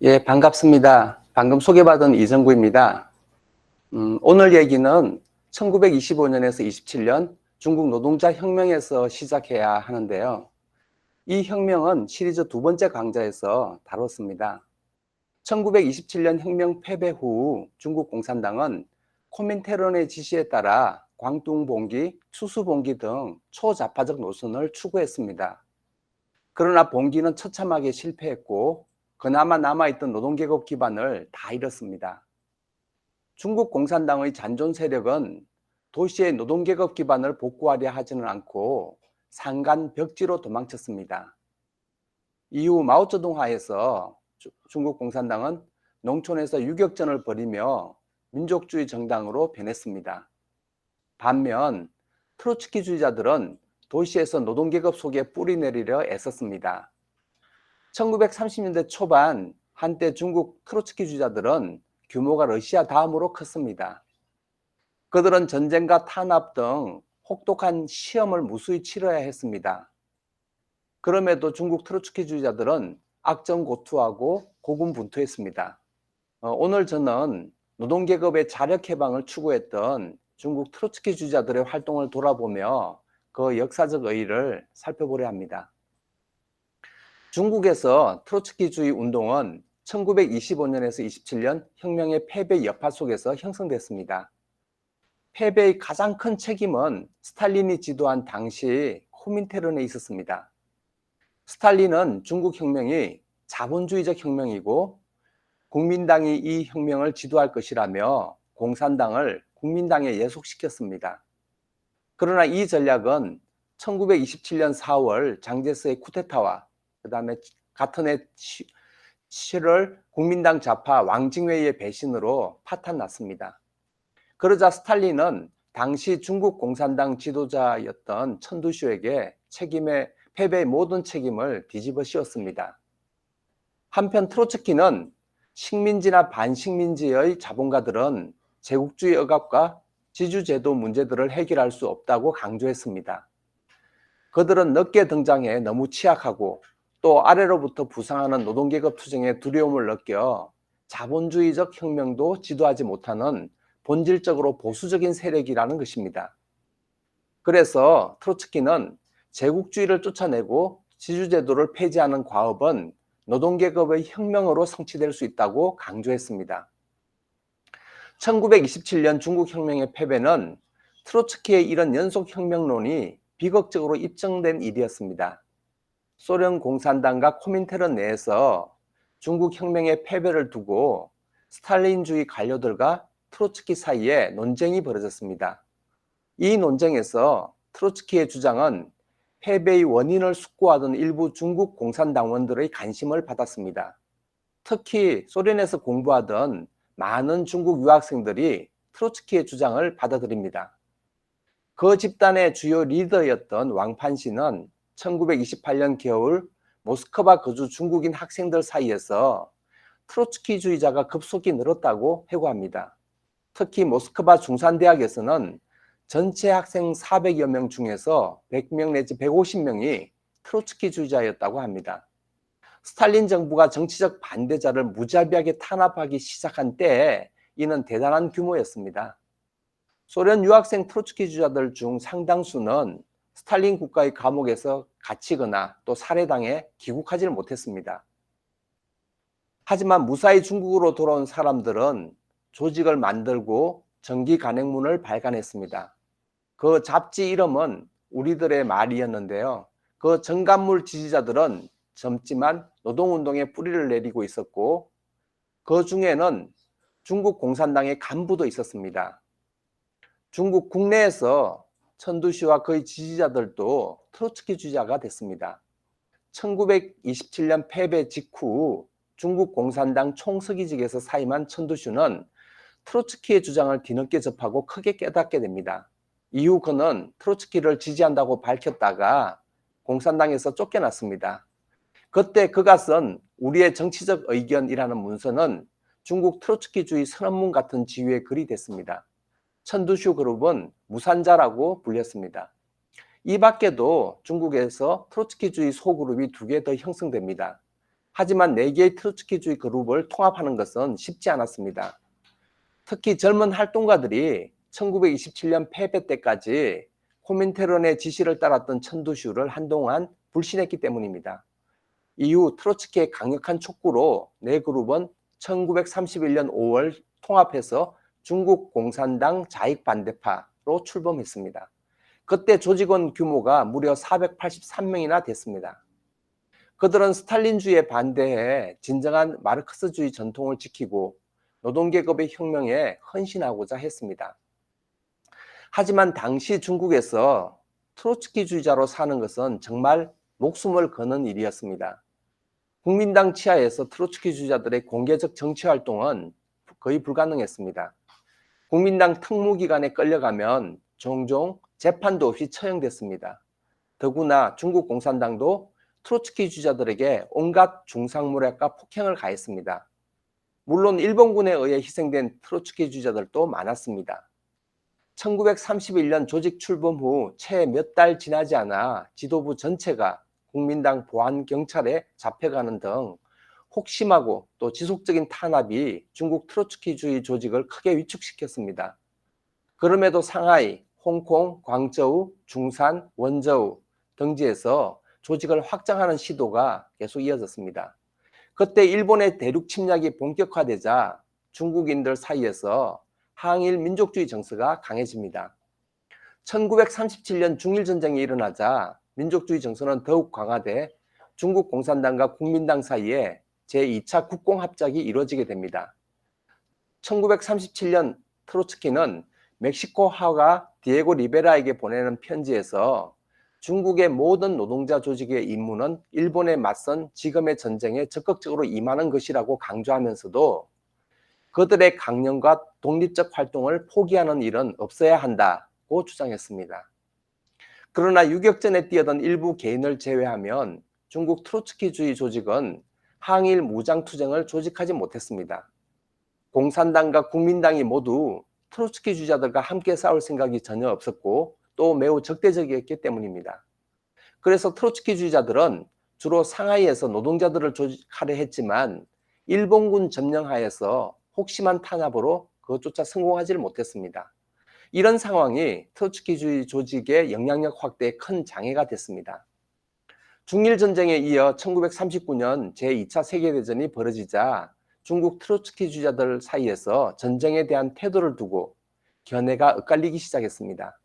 예, 반갑습니다. 방금 소개받은 이정구입니다. 오늘 얘기는 1925년에서 27년 중국 노동자 혁명에서 시작해야 하는데요. 이 혁명은 시리즈 두 번째 강좌에서 다뤘습니다. 1927년 혁명 패배 후 중국 공산당은 코민테른의 지시에 따라 광둥봉기, 추수봉기 등 초좌파적 노선을 추구했습니다. 그러나 봉기는 처참하게 실패했고 그나마 남아있던 노동계급 기반을 다 잃었습니다. 중국 공산당의 잔존 세력은 도시의 노동계급 기반을 복구하려 하지는 않고 산간 벽지로 도망쳤습니다. 이후 마오쩌둥 하에서 중국 공산당은 농촌에서 유격전을 벌이며 민족주의 정당으로 변했습니다. 반면 트로츠키주의자들은 도시에서 노동계급 속에 뿌리내리려 애썼습니다. 1930년대 초반 한때 중국 트로츠키주의자들은 규모가 러시아 다음으로 컸습니다. 그들은 전쟁과 탄압 등 혹독한 시험을 무수히 치러야 했습니다. 그럼에도 중국 트로츠키주의자들은 악정고투하고 고군분투했습니다. 오늘 저는 노동계급의 자력해방을 추구했던 중국 트로츠키주의자들의 활동을 돌아보며 그 역사적 의의를 살펴보려 합니다. 중국에서 트로츠키주의 운동은 1925년에서 27년 혁명의 패배 여파 속에서 형성됐습니다. 패배의 가장 큰 책임은 스탈린이 지도한 당시 코민테른에 있었습니다. 스탈린은 중국 혁명이 자본주의적 혁명이고 국민당이 이 혁명을 지도할 것이라며 공산당을 국민당에 예속시켰습니다. 그러나 이 전략은 1927년 4월 장제스의 쿠데타와 그 다음에 같은 해 7월 국민당 좌파 왕징웨이의 배신으로 파탄났습니다. 그러자 스탈린은 당시 중국 공산당 지도자였던 천두쇼에게 패배의 모든 책임을 뒤집어 씌웠습니다. 한편 트로츠키는 식민지나 반식민지의 자본가들은 제국주의 억압과 지주제도 문제들을 해결할 수 없다고 강조했습니다. 그들은 늦게 등장해 너무 취약하고 또 아래로부터 부상하는 노동계급 투쟁에 두려움을 느껴 자본주의적 혁명도 지도하지 못하는 본질적으로 보수적인 세력이라는 것입니다. 그래서 트로츠키는 제국주의를 쫓아내고 지주제도를 폐지하는 과업은 노동계급의 혁명으로 성취될 수 있다고 강조했습니다. 1927년 중국혁명의 패배는 트로츠키의 이런 연속혁명론이 비극적으로 입증된 일이었습니다. 소련 공산당과 코민테른 내에서 중국 혁명의 패배를 두고 스탈린주의 관료들과 트로츠키 사이에 논쟁이 벌어졌습니다. 이 논쟁에서 트로츠키의 주장은 패배의 원인을 숙고하던 일부 중국 공산당원들의 관심을 받았습니다. 특히 소련에서 공부하던 많은 중국 유학생들이 트로츠키의 주장을 받아들입니다. 그 집단의 주요 리더였던 왕판시는 1928년 겨울 모스크바 거주 중국인 학생들 사이에서 트로츠키주의자가 급속히 늘었다고 회고합니다. 특히 모스크바 중산대학에서는 전체 학생 400여 명 중에서 100명 내지 150명이 트로츠키주의자였다고 합니다. 스탈린 정부가 정치적 반대자를 무자비하게 탄압하기 시작한 때에 이는 대단한 규모였습니다. 소련 유학생 트로츠키주의자들 중 상당수는 스탈린 국가의 감옥에서 갇히거나 또 살해당해 귀국하지를 못했습니다. 하지만 무사히 중국으로 돌아온 사람들은 조직을 만들고 정기 간행문을 발간했습니다. 그 잡지 이름은 우리들의 말이었는데요. 그 정간물 지지자들은 젊지만 노동운동에 뿌리를 내리고 있었고 그 중에는 중국 공산당의 간부도 있었습니다. 중국 국내에서 천두시와 그의 지지자들도 트로츠키주의자가 됐습니다. 1927년 패배 직후 중국 공산당 총서기직에서 사임한 천두슈는 트로츠키의 주장을 뒤늦게 접하고 크게 깨닫게 됩니다. 이후 그는 트로츠키를 지지한다고 밝혔다가 공산당에서 쫓겨났습니다. 그때 그가 쓴 우리의 정치적 의견이라는 문서는 중국 트로츠키주의 선언문 같은 지위의 글이 됐습니다. 천두슈 그룹은 무산자라고 불렸습니다. 이 밖에도 중국에서 트로츠키주의 소그룹이 2개 더 형성됩니다. 하지만 4개의 트로츠키주의 그룹을 통합하는 것은 쉽지 않았습니다. 특히 젊은 활동가들이 1927년 패배 때까지 코민테른의 지시를 따랐던 천두슈를 한동안 불신했기 때문입니다. 이후 트로츠키의 강력한 촉구로 4그룹은 1931년 5월 통합해서 중국 공산당 자익반대파로 출범했습니다. 그때 조직원 규모가 무려 483명이나 됐습니다. 그들은 스탈린주의에 반대해 진정한 마르크스주의 전통을 지키고 노동계급의 혁명에 헌신하고자 했습니다. 하지만 당시 중국에서 트로츠키주의자로 사는 것은 정말 목숨을 거는 일이었습니다. 국민당 치하에서 트로츠키주의자들의 공개적 정치활동은 거의 불가능했습니다. 국민당 특무기관에 끌려가면 종종 재판도 없이 처형됐습니다. 더구나 중국 공산당도 트로츠키주의자들에게 온갖 중상모략과 폭행을 가했습니다. 물론 일본군에 의해 희생된 트로츠키주의자들도 많았습니다. 1931년 조직 출범 후 채 몇 달 지나지 않아 지도부 전체가 국민당 보안경찰에 잡혀가는 등 혹심하고 또 지속적인 탄압이 중국 트로츠키주의 조직을 크게 위축시켰습니다. 그럼에도 상하이, 홍콩, 광저우, 중산, 원저우 등지에서 조직을 확장하는 시도가 계속 이어졌습니다. 그때 일본의 대륙 침략이 본격화되자 중국인들 사이에서 항일 민족주의 정서가 강해집니다. 1937년 중일전쟁이 일어나자 민족주의 정서는 더욱 강화돼 중국 공산당과 국민당 사이에 제2차 국공합작이 이루어지게 됩니다. 1937년 트로츠키는 멕시코 화가 디에고 리베라에게 보내는 편지에서 중국의 모든 노동자 조직의 임무는 일본에 맞선 지금의 전쟁에 적극적으로 임하는 것이라고 강조하면서도 그들의 강령과 독립적 활동을 포기하는 일은 없어야 한다고 주장했습니다. 그러나 유격전에 뛰어든 일부 개인을 제외하면 중국 트로츠키주의 조직은 항일 무장투쟁을 조직하지 못했습니다. 공산당과 국민당이 모두 트로츠키주의자들과 함께 싸울 생각이 전혀 없었고 또 매우 적대적이었기 때문입니다. 그래서 트로츠키주의자들은 주로 상하이에서 노동자들을 조직하려 했지만 일본군 점령하에서 혹심한 탄압으로 그것조차 성공하지를 못했습니다. 이런 상황이 트로츠키주의 조직의 영향력 확대에 큰 장애가 됐습니다. 중일전쟁에 이어 1939년 제2차 세계대전이 벌어지자 중국 트로츠키주의자들 사이에서 전쟁에 대한 태도를 두고 견해가 엇갈리기 시작했습니다.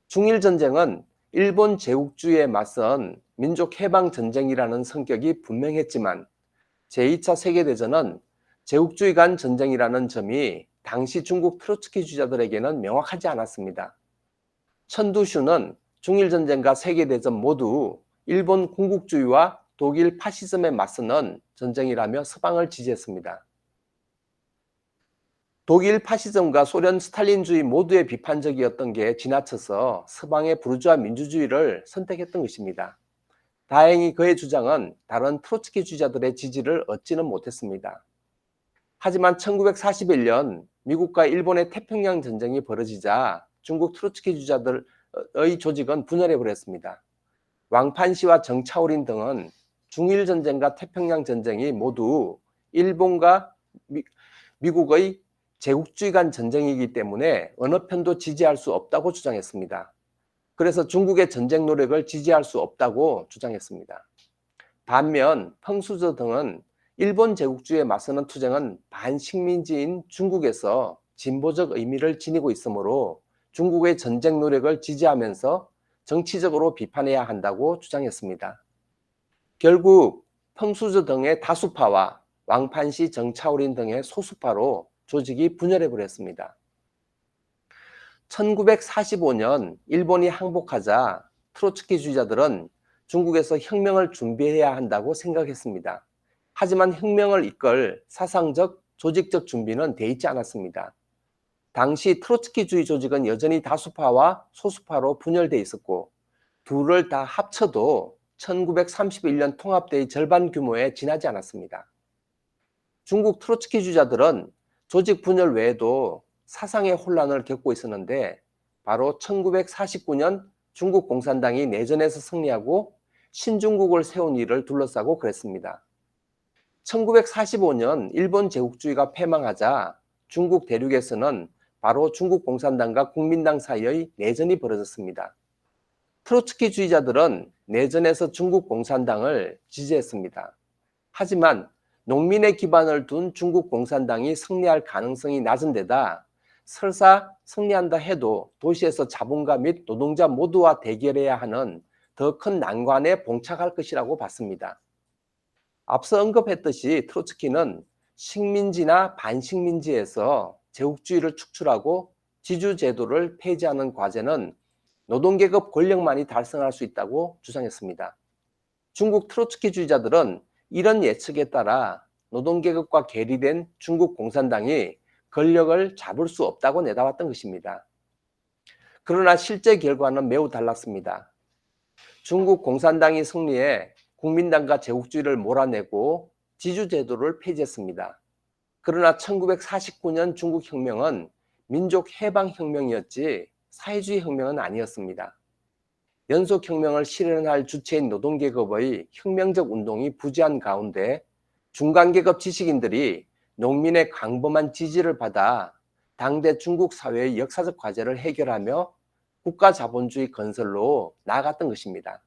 중일전쟁은 일본 제국주의에 맞선 민족해방전쟁이라는 성격이 분명했지만 제2차 세계대전은 제국주의 간 전쟁이라는 점이 당시 중국 트로츠키주의자들에게는 명확하지 않았습니다. 천두슈는 중일전쟁과 세계대전 모두 일본 군국주의와 독일 파시즘에 맞서는 전쟁이라며 서방을 지지했습니다. 독일 파시즘과 소련 스탈린주의 모두에 비판적이었던 게 지나쳐서 서방의 부르주아 민주주의를 선택했던 것입니다. 다행히 그의 주장은 다른 트로츠키주의자들의 지지를 얻지는 못했습니다. 하지만 1941년 미국과 일본의 태평양 전쟁이 벌어지자 중국 트로츠키주의자들의 조직은 분열해 버렸습니다. 왕판시와 정차오린 등은 중일전쟁과 태평양 전쟁이 모두 일본과 미국의 제국주의 간 전쟁이기 때문에 어느 편도 지지할 수 없다고 주장했습니다. 그래서 중국의 전쟁 노력을 지지할 수 없다고 주장했습니다. 반면 펑수저 등은 일본 제국주의에 맞서는 투쟁은 반식민지인 중국에서 진보적 의미를 지니고 있으므로 중국의 전쟁 노력을 지지하면서 정치적으로 비판해야 한다고 주장했습니다. 결국 펑수저 등의 다수파와 왕판시 정차오린 등의 소수파로 조직이 분열해 버렸습니다. 1945년 일본이 항복하자 트로츠키주의자들은 중국에서 혁명을 준비해야 한다고 생각했습니다. 하지만 혁명을 이끌 사상적, 조직적 준비는 돼 있지 않았습니다. 당시 트로츠키주의 조직은 여전히 다수파와 소수파로 분열돼 있었고 둘을 다 합쳐도 1931년 통합대의 절반 규모에 지나지 않았습니다. 중국 트로츠키주의자들은 조직 분열 외에도 사상의 혼란을 겪고 있었는데 바로 1949년 중국 공산당이 내전에서 승리하고 신중국을 세운 일을 둘러싸고 그랬습니다. 1945년 일본 제국주의가 패망하자 중국 대륙에서는 바로 중국 공산당과 국민당 사이의 내전이 벌어졌습니다. 트로츠키주의자들은 내전에서 중국 공산당을 지지했습니다. 하지만 농민의 기반을 둔 중국 공산당이 승리할 가능성이 낮은 데다 설사 승리한다 해도 도시에서 자본가 및 노동자 모두와 대결해야 하는 더 큰 난관에 봉착할 것이라고 봤습니다. 앞서 언급했듯이 트로츠키는 식민지나 반식민지에서 제국주의를 축출하고 지주제도를 폐지하는 과제는 노동계급 권력만이 달성할 수 있다고 주장했습니다. 중국 트로츠키주의자들은 이런 예측에 따라 노동계급과 괴리된 중국 공산당이 권력을 잡을 수 없다고 내다봤던 것입니다. 그러나 실제 결과는 매우 달랐습니다. 중국 공산당이 승리해 국민당과 제국주의를 몰아내고 지주제도를 폐지했습니다. 그러나 1949년 중국혁명은 민족해방혁명이었지 사회주의 혁명은 아니었습니다. 연속혁명을 실현할 주체인 노동계급의 혁명적 운동이 부재한 가운데 중간계급 지식인들이 농민의 광범한 지지를 받아 당대 중국 사회의 역사적 과제를 해결하며 국가자본주의 건설로 나아갔던 것입니다.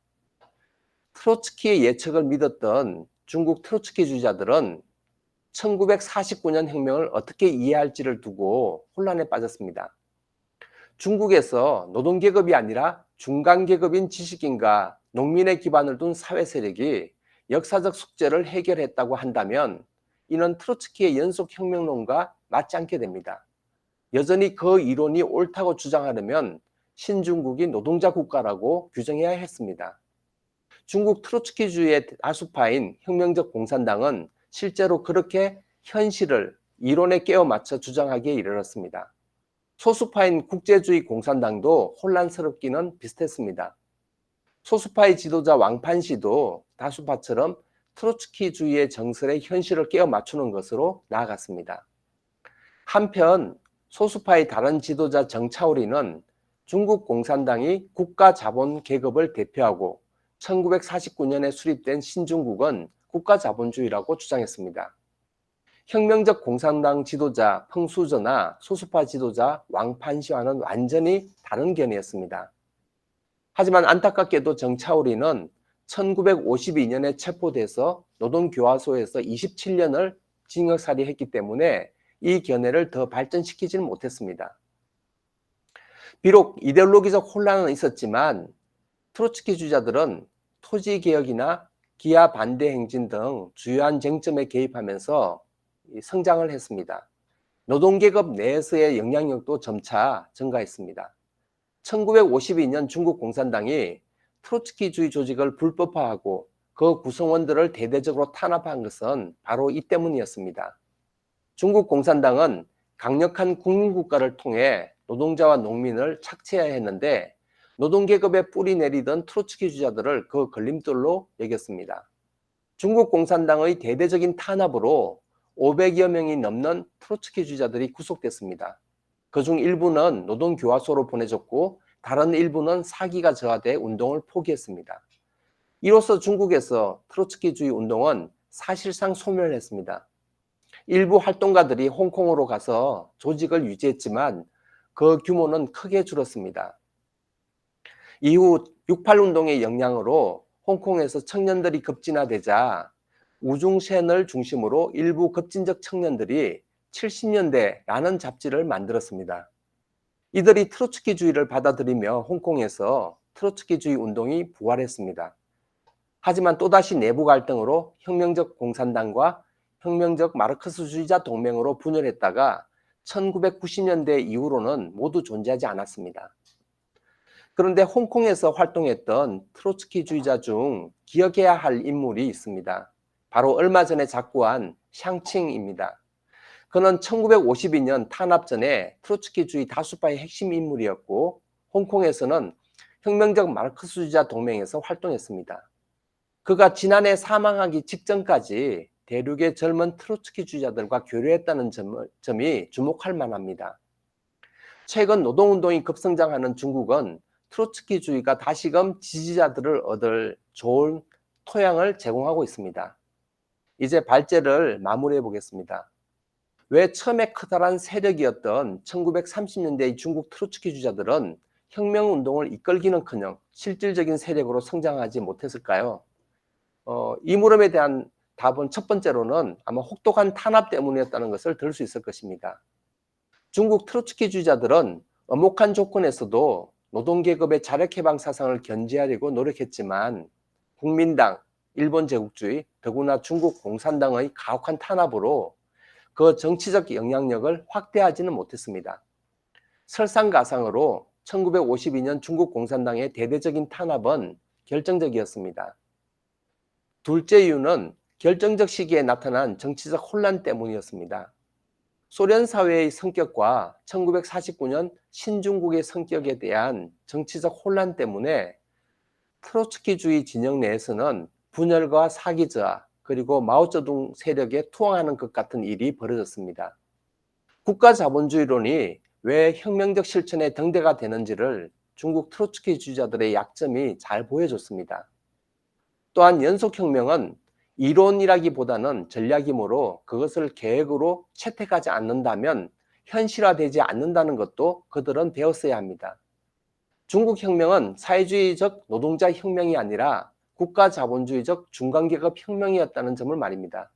트로츠키의 예측을 믿었던 중국 트로츠키주의자들은 1949년 혁명을 어떻게 이해할지를 두고 혼란에 빠졌습니다. 중국에서 노동계급이 아니라 중간계급인 지식인과 농민의 기반을 둔 사회 세력이 역사적 숙제를 해결했다고 한다면 이는 트로츠키의 연속혁명론과 맞지 않게 됩니다. 여전히 그 이론이 옳다고 주장하려면 신중국이 노동자 국가라고 규정해야 했습니다. 중국 트로츠키주의의 다수파인 혁명적 공산당은 실제로 그렇게 현실을 이론에 깨어 맞춰 주장하기에 이르렀습니다. 소수파인 국제주의 공산당도 혼란스럽기는 비슷했습니다. 소수파의 지도자 왕판시도 다수파처럼 트로츠키주의의 정설의 현실을 깨어 맞추는 것으로 나아갔습니다. 한편 소수파의 다른 지도자 정차오리는 중국 공산당이 국가자본 계급을 대표하고 1949년에 수립된 신중국은 국가자본주의라고 주장했습니다. 혁명적 공산당 지도자 펑수저나 소수파 지도자 왕판시와는 완전히 다른 견해였습니다. 하지만 안타깝게도 정차오리는 1952년에 체포돼서 노동교화소에서 27년을 징역살이했기 때문에 이 견해를 더 발전시키지는 못했습니다. 비록 이데올로기적 혼란은 있었지만 트로츠키주의자들은 토지개혁이나 기아 반대 행진 등 주요한 쟁점에 개입하면서 성장을 했습니다. 노동계급 내에서의 영향력도 점차 증가했습니다. 1952년 중국 공산당이 트로츠키주의 조직을 불법화하고 그 구성원들을 대대적으로 탄압한 것은 바로 이 때문이었습니다. 중국 공산당은 강력한 국민국가를 통해 노동자와 농민을 착취해야 했는데 노동계급에 뿌리 내리던 트로츠키주의자들을 그 걸림돌로 여겼습니다. 중국 공산당의 대대적인 탄압으로 500여 명이 넘는 트로츠키주의자들이 구속됐습니다. 그중 일부는 노동교화소로 보내졌고 다른 일부는 사기가 저하돼 운동을 포기했습니다. 이로써 중국에서 트로츠키주의 운동은 사실상 소멸했습니다. 일부 활동가들이 홍콩으로 가서 조직을 유지했지만 그 규모는 크게 줄었습니다. 이후 6.8운동의 영향으로 홍콩에서 청년들이 급진화되자 우중센을 중심으로 일부 급진적 청년들이 70년대라는 잡지를 만들었습니다. 이들이 트로츠키주의를 받아들이며 홍콩에서 트로츠키주의 운동이 부활했습니다. 하지만 또다시 내부 갈등으로 혁명적 공산당과 혁명적 마르크스주의자 동맹으로 분열했다가 1990년대 이후로는 모두 존재하지 않았습니다. 그런데 홍콩에서 활동했던 트로츠키주의자 중 기억해야 할 인물이 있습니다. 바로 얼마 전에 작고한 샹칭입니다. 그는 1952년 탄압 전에 트로츠키주의 다수파의 핵심 인물이었고 홍콩에서는 혁명적 마르크스주의자 동맹에서 활동했습니다. 그가 지난해 사망하기 직전까지 대륙의 젊은 트로츠키주의자들과 교류했다는 점이 주목할 만합니다. 최근 노동운동이 급성장하는 중국은 트로츠키주의가 다시금 지지자들을 얻을 좋은 토양을 제공하고 있습니다. 이제 발제를 마무리해 보겠습니다. 왜 처음에 커다란 세력이었던 1930년대의 중국 트로츠키 주자들은 혁명운동을 이끌기는커녕 실질적인 세력으로 성장하지 못했을까요? 이 물음에 대한 답은 첫 번째로는 아마 혹독한 탄압 때문이었다는 것을 들 수 있을 것입니다. 중국 트로츠키주의자들은 엄혹한 조건에서도 노동계급의 자력해방 사상을 견지하려고 노력했지만 국민당, 일본 제국주의, 더구나 중국 공산당의 가혹한 탄압으로 그 정치적 영향력을 확대하지는 못했습니다. 설상가상으로 1952년 중국 공산당의 대대적인 탄압은 결정적이었습니다. 둘째 이유는 결정적 시기에 나타난 정치적 혼란 때문이었습니다. 소련 사회의 성격과 1949년 신중국의 성격에 대한 정치적 혼란 때문에 트로츠키주의 진영 내에서는 분열과 사기저하 그리고 마오쩌둥 세력에 투항하는 것 같은 일이 벌어졌습니다. 국가 자본주의론이 왜 혁명적 실천의 등대가 되는지를 중국 트로츠키주의자들의 약점이 잘 보여줬습니다. 또한 연속혁명은 이론이라기보다는 전략이므로 그것을 계획으로 채택하지 않는다면 현실화되지 않는다는 것도 그들은 배웠어야 합니다. 중국 혁명은 사회주의적 노동자 혁명이 아니라 국가 자본주의적 중간계급 혁명이었다는 점을 말입니다.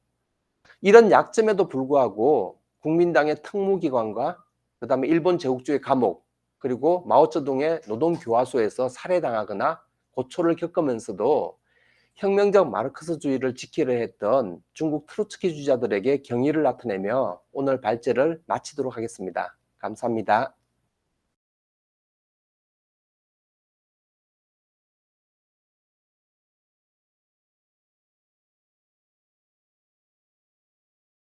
이런 약점에도 불구하고 국민당의 특무기관과 그다음에 일본 제국주의 감옥 그리고 마오쩌둥의 노동교화소에서 살해당하거나 고초를 겪으면서도 혁명적 마르크스주의를 지키려 했던 중국 트로츠키주의자들에게 경의를 나타내며 오늘 발제를 마치도록 하겠습니다. 감사합니다.